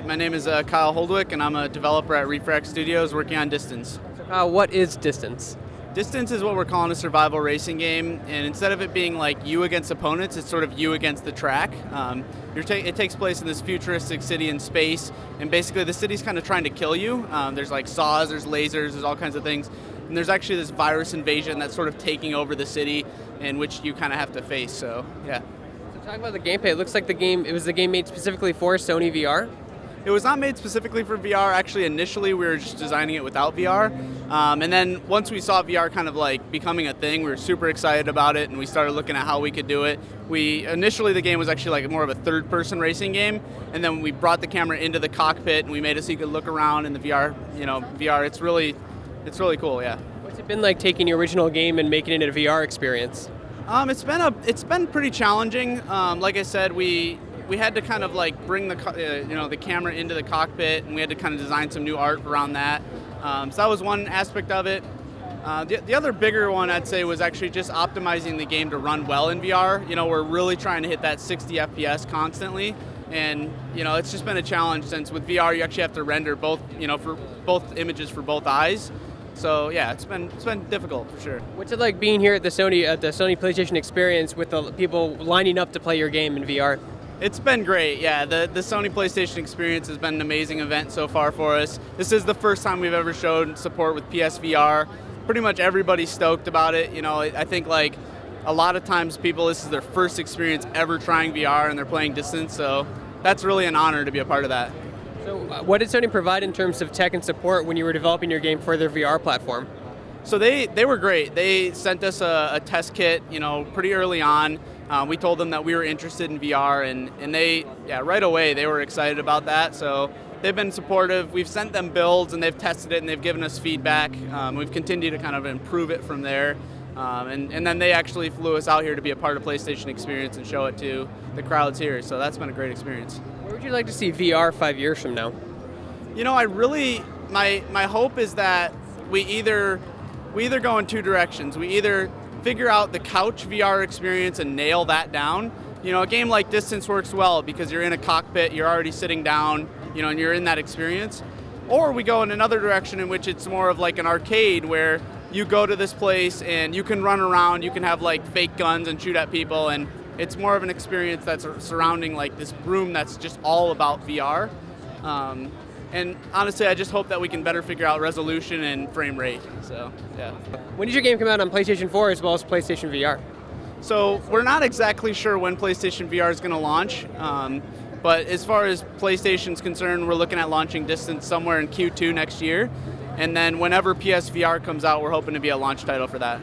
My name is Kyle Holdwick, and I'm a developer at Refract Studios working on Distance. What is Distance? Distance is what we're calling a survival racing game, and instead of it being like you against opponents, it's sort of you against the track. It takes place in this futuristic city in space, and basically the city's kind of trying to kill you. There's like saws, there's lasers, there's all kinds of things, and there's actually this virus invasion that's sort of taking over the city, in which you kind of have to face. So yeah. So talking about the gameplay, it looks like it was a game made specifically for Sony VR. It was not made specifically for VR. Actually, initially we were just designing it without VR. And then once we saw VR kind of like becoming a thing, we were super excited about it, and we started looking at how we could do it. Initially the game was actually like more of a third-person racing game, and then we brought the camera into the cockpit and we made it so you could look around in the VR. VR. It's really cool. Yeah. What's it been like taking your original game and making it a VR experience? It's been pretty challenging. Like I said, we had to kind of like bring the camera into the cockpit, and we had to kind of design some new art around that. So that was one aspect of it. The other bigger one I'd say was actually just optimizing the game to run well in VR. We're really trying to hit that 60 FPS constantly, and it's just been a challenge since with VR you actually have to render both, for both images for both eyes. So yeah, it's been difficult for sure. What's it like being here at the Sony PlayStation Experience with the people lining up to play your game in VR? It's been great, yeah. The Sony PlayStation Experience has been an amazing event so far for us. This is the first time we've ever showed support with PSVR. Pretty much everybody's stoked about it. I think like a lot of times this is their first experience ever trying VR, and they're playing Distance, so that's really an honor to be a part of that. So what did Sony provide in terms of tech and support when you were developing your game for their VR platform? So they were great. They sent us a test kit, pretty early on. We told them that we were interested in VR, and they, right away, they were excited about that. So they've been supportive. We've sent them builds, and they've tested it, and they've given us feedback. We've continued to kind of improve it from there. And then they actually flew us out here to be a part of PlayStation Experience and show it to the crowds here. So that's been a great experience. Where would you like to see VR 5 years from now? My hope is that we either go in two directions. We either figure out the couch VR experience and nail that down. A game like Distance works well because you're in a cockpit, you're already sitting down, and you're in that experience. Or we go in another direction in which it's more of like an arcade where you go to this place and you can run around, you can have like fake guns and shoot at people, and it's more of an experience that's surrounding like this room that's just all about VR. And honestly, I just hope that we can better figure out resolution and frame rate. So, yeah. When did your game come out on PlayStation 4 as well as PlayStation VR? So we're not exactly sure when PlayStation VR is going to launch. But as far as PlayStation's concerned, we're looking at launching Distance somewhere in Q2 next year. And then whenever PSVR comes out, we're hoping to be a launch title for that.